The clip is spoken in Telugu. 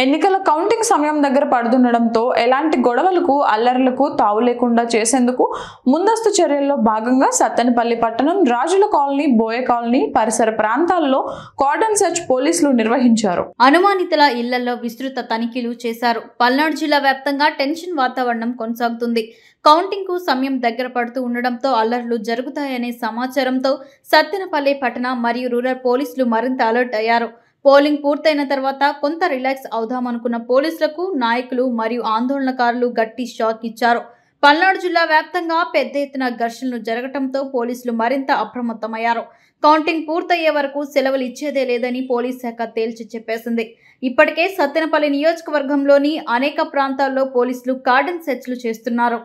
ఎన్నికల కౌంటింగ్ సమయం దగ్గర పడుతుండడంతో ఎలాంటి గొడవలకు అల్లర్లకు తావు లేకుండా చేసేందుకు ముందస్తు చర్యల్లో భాగంగా సత్తెనపల్లి పట్టణం రాజుల కాలనీ, బోయ కాలనీ పరిసర ప్రాంతాల్లో కార్డన్ సెర్చ్ పోలీసులు నిర్వహించారు. అనుమానితుల ఇళ్లలో విస్తృత తనిఖీలు చేశారు. పల్నాడు జిల్లా వ్యాప్తంగా టెన్షన్ వాతావరణం కొనసాగుతుంది. కౌంటింగ్ కు సమయం దగ్గర పడుతూ ఉండడంతో అల్లర్లు జరుగుతాయనే సమాచారంతో సత్తెనపల్లి పట్టణ మరియు రూరల్ పోలీసులు మరింత అలర్ట్ అయ్యారు. పోలింగ్ పూర్తయిన తర్వాత కొంత రిలాక్స్ అవుదామనుకున్న పోలీసులకు నాయకులు మరియు ఆందోళనకారులు గట్టి షాక్ ఇచ్చారు. పల్నాడు జిల్లా వ్యాప్తంగా పెద్ద ఎత్తున ఘర్షణలు జరగడంతో పోలీసులు మరింత అప్రమత్తమయ్యారు. కౌంటింగ్ పూర్తయ్యే వరకు సెలవులు ఇచ్చేదే లేదని పోలీస్ శాఖ తేల్చి చెప్పేసింది. ఇప్పటికే సత్తెనపల్లి నియోజకవర్గంలోని అనేక ప్రాంతాల్లో పోలీసులు కార్డన్ సెర్చ్లు చేస్తున్నారు.